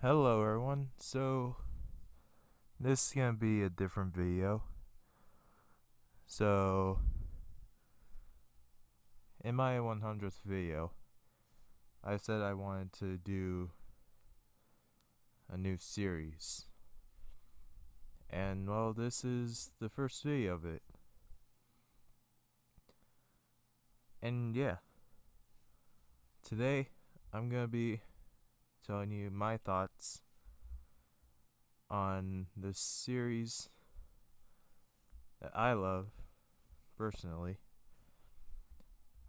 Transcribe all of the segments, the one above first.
Hello everyone. This is gonna be a different video. So in my 100th video, I said I wanted to do a new series. And well, this is the first video of it. And yeah, today I'm gonna be telling you my thoughts on this series that I love personally,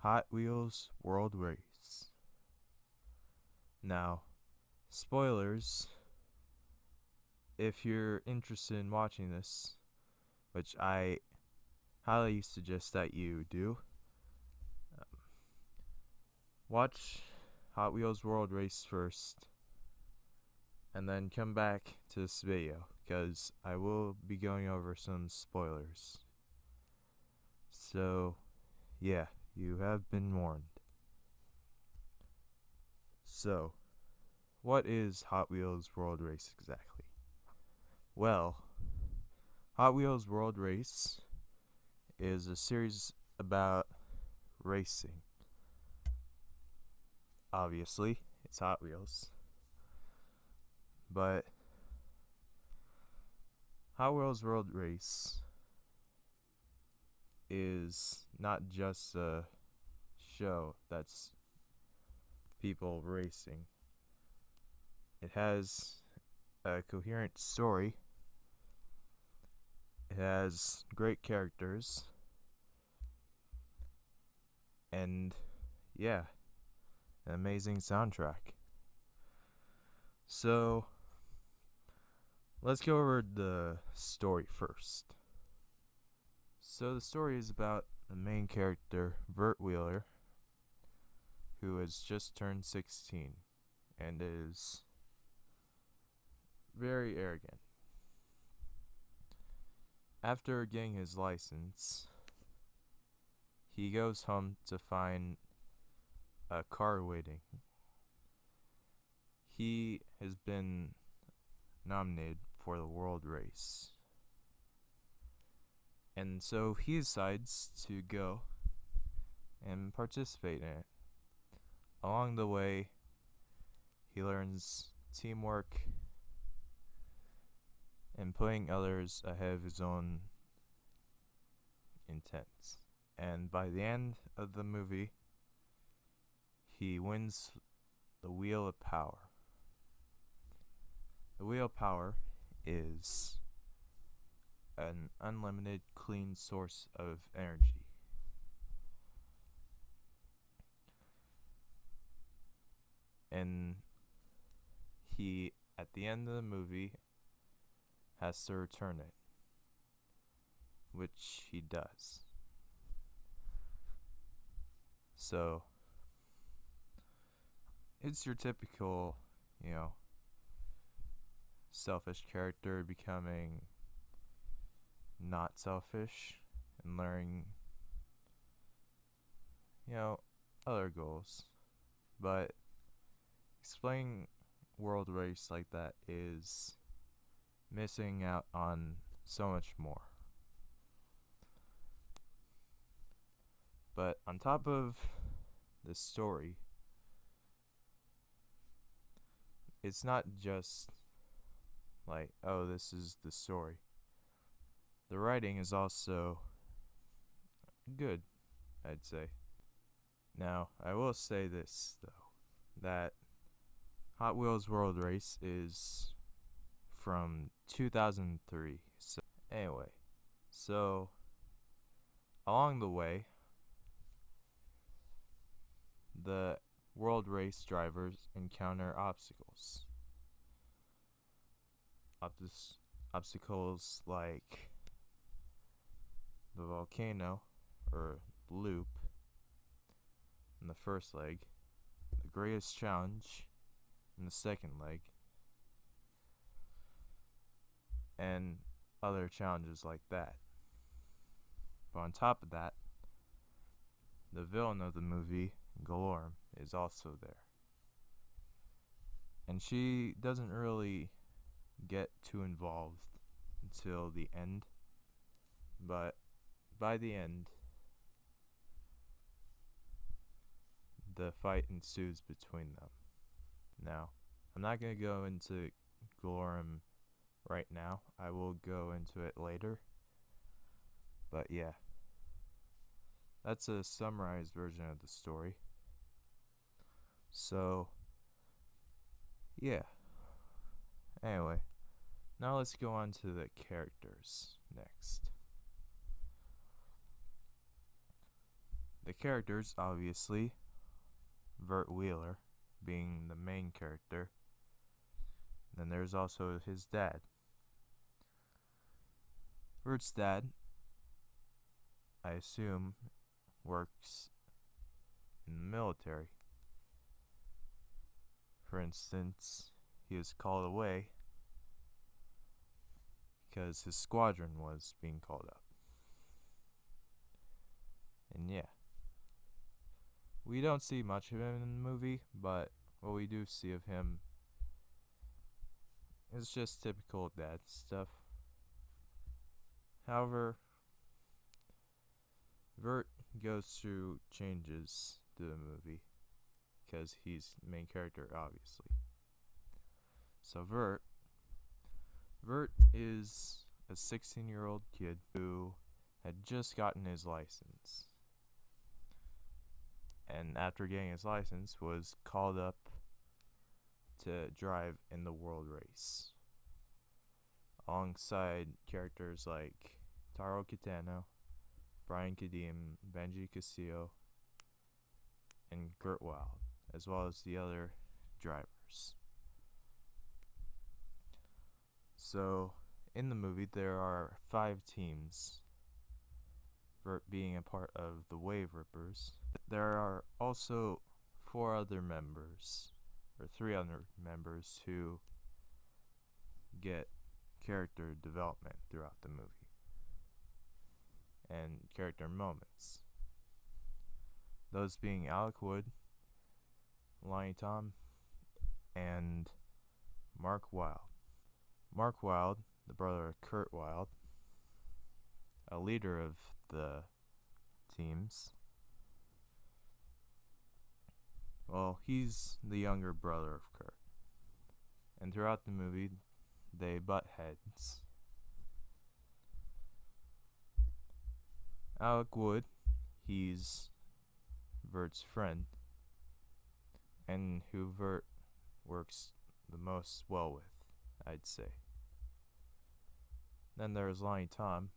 Hot Wheels World Race. Now, spoilers if you're interested in watching this, which I highly suggest that you do. Watch Hot Wheels World Race first, and then come back to this video, because I will be going over some spoilers. So, yeah, you have been warned. So, what is Hot Wheels World Race exactly? Well, Hot Wheels World Race is a series about racing. Obviously, it's Hot Wheels. But Hot Wheels World Race is not just a show that's people racing. It has a coherent story. It has great characters. And yeah, an amazing soundtrack. So, let's go over the story first. So the story is about the main character, Vert Wheeler, who has just turned 16 and is very arrogant. After getting his license, he goes home to find a car waiting. He has been nominated for the world race. And so he decides to go and participate in it. Along the way, he learns teamwork and putting others ahead of his own intents. And by the end of the movie, he wins the Wheel of Power. The Wheel of Power is an unlimited clean source of energy. And he, at the end of the movie, has to return it, which he does. So, it's your typical, selfish character becoming not selfish and learning, other goals. But explaining World Race like that is missing out on so much more. But on top of the story, it's not just like, oh, this is the story. The writing is also good, I'd say. Now, I will say this, though, that Hot Wheels World Race is from 2003. So, anyway, along the way, the world race drivers encounter obstacles. Obstacles like the volcano, or loop, in the first leg, the greatest challenge in the second leg, and other challenges like that. But on top of that, the villain of the movie, Galorm, is also there. And she doesn't really get too involved until the end. But by the end, the fight ensues between them. Now, I'm not going to go into Glorem right now. I will go into it later. But yeah, that's a summarized version of the story. So, yeah. Anyway, now let's go on to the characters next. The characters, obviously, Vert Wheeler being the main character. Then there's also his dad. Vert's dad, I assume, works in the military. For instance, he was called away because his squadron was being called up. And yeah, we don't see much of him in the movie, but what we do see of him is just typical dad stuff. However, Vert goes through changes to the movie because he's the main character, obviously. So Vert is a 16-year-old kid who had just gotten his license. And after getting his license, was called up to drive in the world race alongside characters like Taro Kitano, Brian Kadim, Benji Castillo, and Gert Wild, as well as the other drivers. So, in the movie, there are 5 teams, Vert being a part of the Wave Rippers. There are also 4 other members, or 3 other members, who get character development throughout the movie and character moments. Those being Alec Wood, Lonnie Tom, and Mark Wilde. Mark Wilde, the brother of Kurt Wilde, a leader of the teams. Well, he's the younger brother of Kurt. And throughout the movie, they butt heads. Alec Wood, he's Vert's friend, and who Vert works the most well with, I'd say. Then there's Lonnie Tom,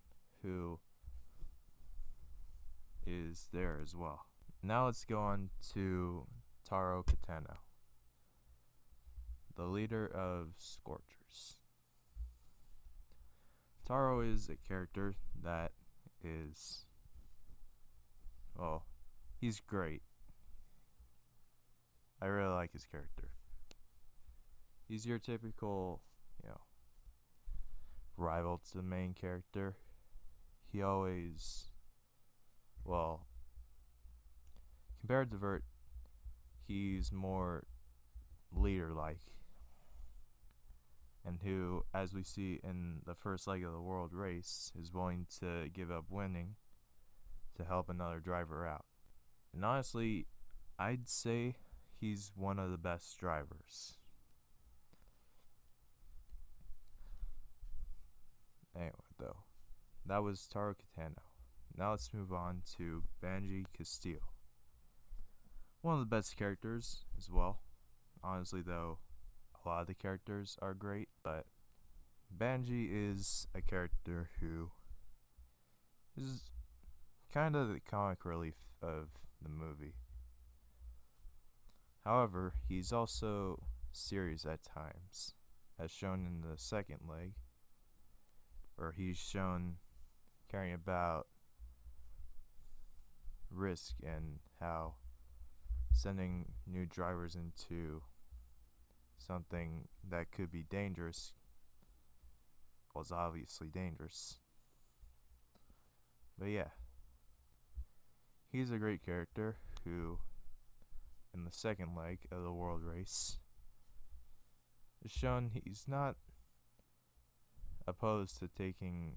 who is there as well. Now let's go on to Taro Kitano, the leader of Scorchers. Taro is a character that is, well, he's great. I really like his character. He's your typical, rival to the main character. He always, well, compared to Vert, he's more leader-like, and who, as we see in the first leg of the world race, is willing to give up winning to help another driver out. And honestly, I'd say he's one of the best drivers. Anyway, though, that was Taro Kitano. Now let's move on to Benji Castillo. One of the best characters as well. Honestly, though, a lot of the characters are great, but Benji is a character who is kind of the comic relief of the movie. However, he's also serious at times, as shown in the second leg, where he's shown caring about risk and how sending new drivers into something that could be dangerous was obviously dangerous. But yeah, he's a great character who, in the second leg of the world race, it's shown he's not opposed to taking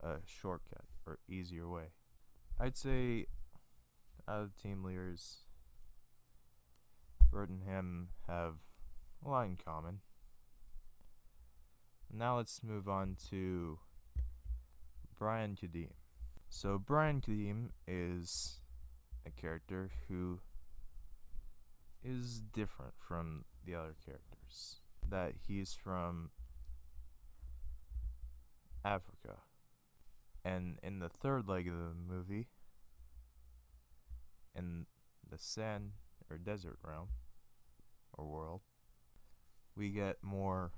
a shortcut or easier way. I'd say out of team leaders, Bert and him have a lot in common. Now let's move on to Brian Kadim. So Brian Kadim is a character who is different from the other characters. That he's from Africa. And in the third leg of the movie, in the sand or desert realm or world, we get more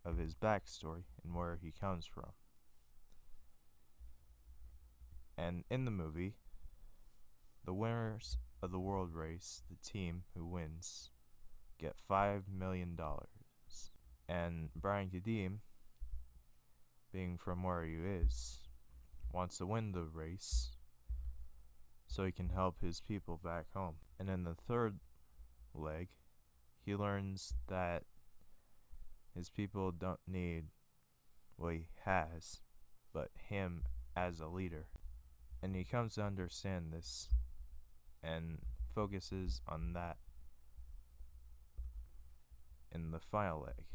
of his backstory and where he comes from. And in the movie, the winners of the world race, the team who wins, get $5 million. And Brian Kadim, being from where he is, wants to win the race so he can help his people back home. And in the third leg, he learns that his people don't need what he has, but him as a leader. And he comes to understand this and focuses on that in the final leg.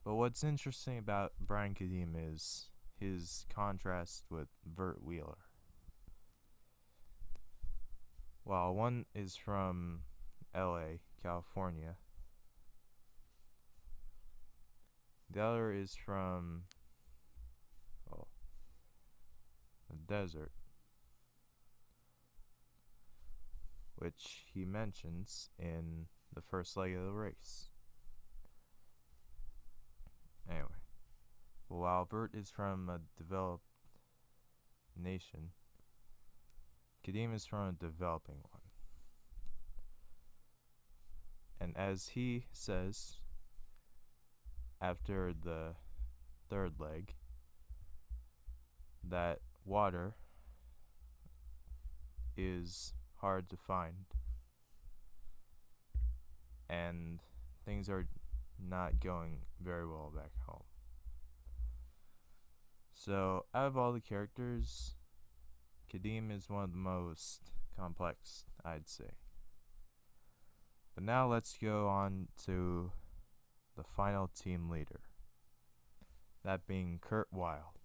But what's interesting about Brian Kadim is his contrast with Bert Wheeler. While one is from LA, California, the other is from, well, the desert, which he mentions in the first leg of the race. Anyway, while Bert is from a developed nation, Kadim is from a developing one. And as he says, after the third leg, that water is hard to find and things are not going very well back home. So, out of all the characters, Kadim is one of the most complex, I'd say. But now let's go on to the final team leader, that being Kurt Wilde.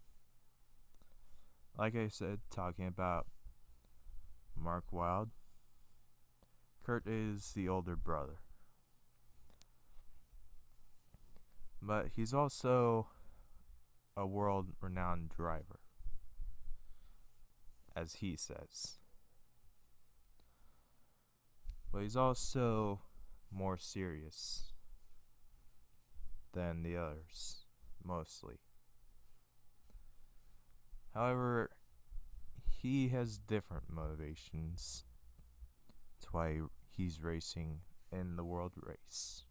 Like I said, talking about Mark Wilde, Kurt is the older brother. But he's also a world-renowned driver, as he says. But he's also more serious than the others, mostly. However, he has different motivations to why he's racing in the world race.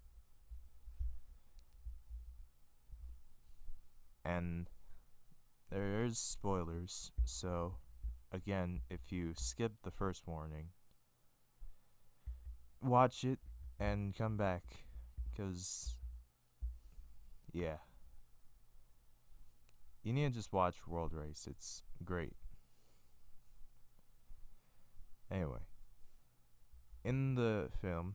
And there's spoilers, so again, if you skip the first warning, watch it and come back, because, yeah. You need to just watch World Race, it's great. Anyway, in the film,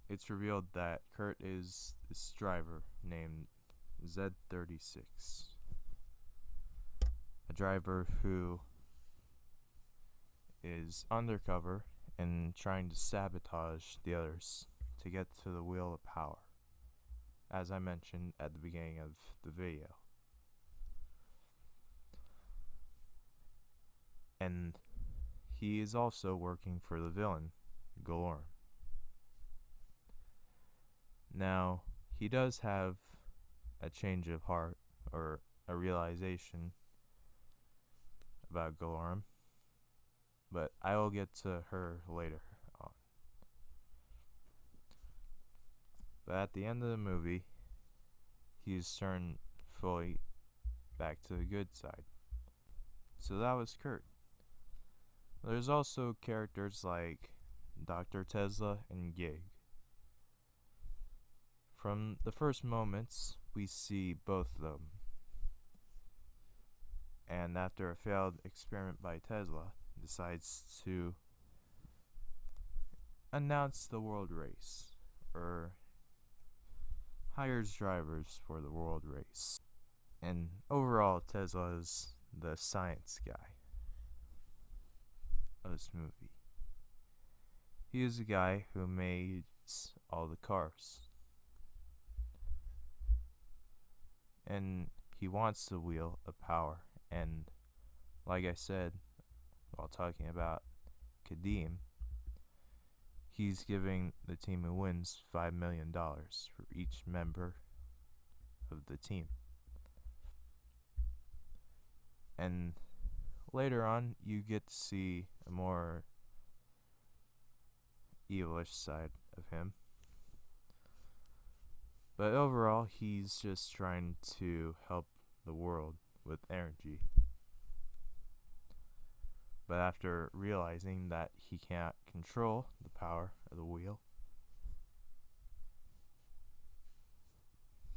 it's revealed that Kurt is this driver named Z36, a driver who is undercover and trying to sabotage the others to get to the wheel of power, as I mentioned at the beginning of the video. And he is also working for the villain, Galorm. Now, he does have a change of heart, or a realization about Galorm, but I will get to her later on. But at the end of the movie, he's turned fully back to the good side. So that was Kurt. There's also characters like Dr. Tesla and Gig. From the first moments, we see both of them. And after a failed experiment by Tesla, decides to announce the world race, or hires drivers for the world race. And overall, Tesla is the science guy of this movie. He is the guy who makes all the cars. And he wants the wheel of power. And like I said, while talking about Kadeem, he's giving the team who wins $5 million for each member of the team. And later on, you get to see a more evilish side of him. But overall, he's just trying to help the world with energy. But after realizing that he can't control the power of the wheel,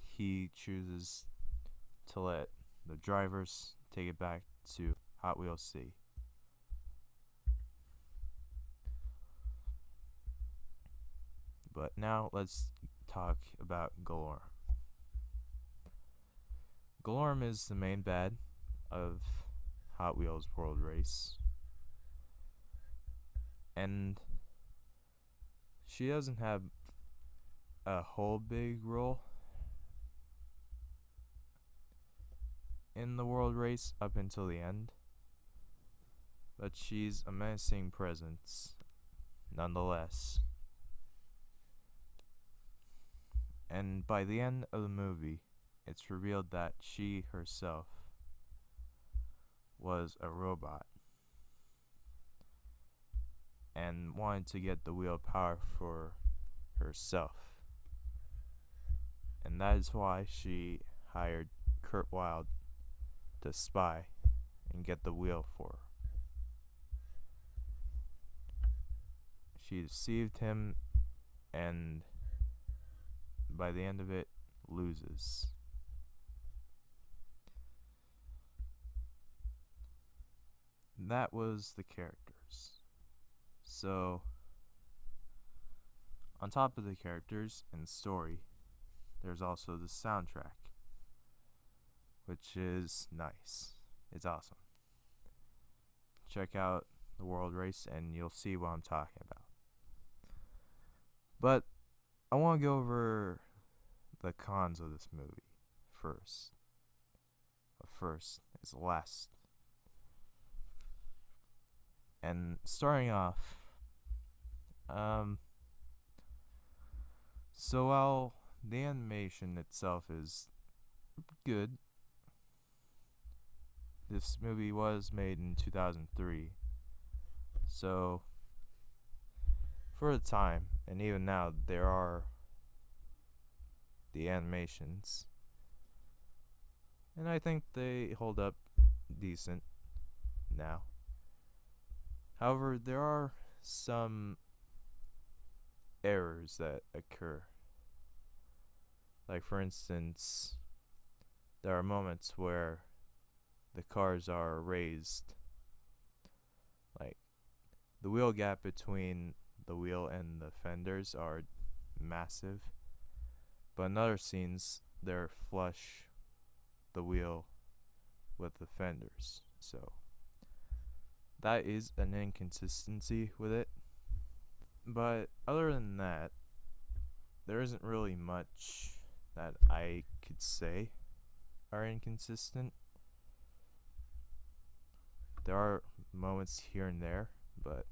he chooses to let the drivers take it back to Hot Wheels City. But now let's talk about Galorm. Galorm is the main bad of Hot Wheels World Race. And she doesn't have a whole big role in the world race up until the end, but she's a menacing presence nonetheless. And by the end of the movie, it's revealed that she herself was a robot and wanted to get the wheel of power for herself. And that is why she hired Kurt Wilde to spy and get the wheel for her. She deceived him, and by the end of it, loses. That was the characters. So, on top of the characters and story, there's also the soundtrack, which is nice. It's awesome. Check out the World Race and you'll see what I'm talking about. But I want to go over the cons of this movie first. But first is last. And starting off, so while the animation itself is good, this movie was made in 2003, so for the time, and even now, there are the animations, and I think they hold up decent now. However, there are some errors that occur. Like, for instance, there are moments where the cars are raised. Like, the wheel gap between the wheel and the fenders are massive. But in other scenes, they're flush the wheel with the fenders. So, that is an inconsistency with it. But other than that, there isn't really much that I could say are inconsistent. There are moments here and there, but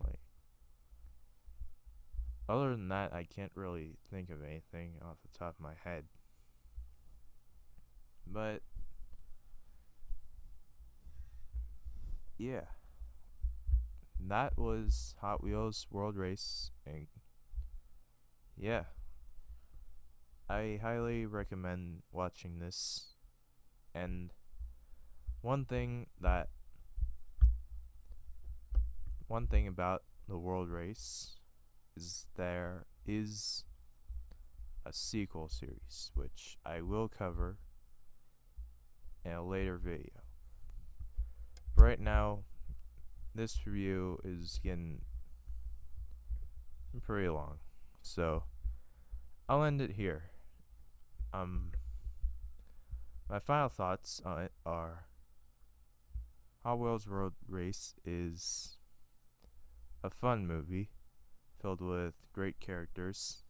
like, other than that, I can't really think of anything off the top of my head. But yeah, that was Hot Wheels World Race, and yeah, I highly recommend watching this. And one thing about the World Race there is a sequel series, which I will cover in a later video. Right now, this review is getting pretty long, so I'll end it here. My final thoughts on it are Hot Wheels World Race is a fun movie filled with great characters.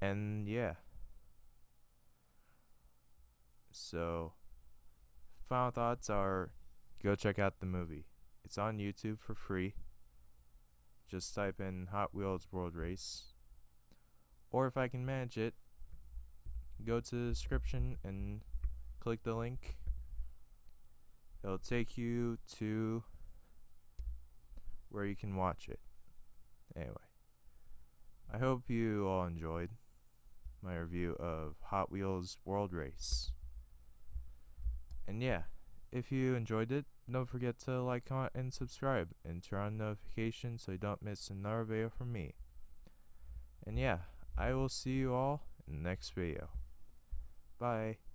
And yeah. So, final thoughts are go check out the movie. It's on YouTube for free. Just type in Hot Wheels World Race. Or if I can manage it, go to the description and click the link. It'll take you to where you can watch it. Anyway, I hope you all enjoyed my review of Hot Wheels World Race. And yeah, if you enjoyed it, don't forget to like, comment, and subscribe, and turn on notifications so you don't miss another video from me. And yeah, I will see you all in the next video. Bye.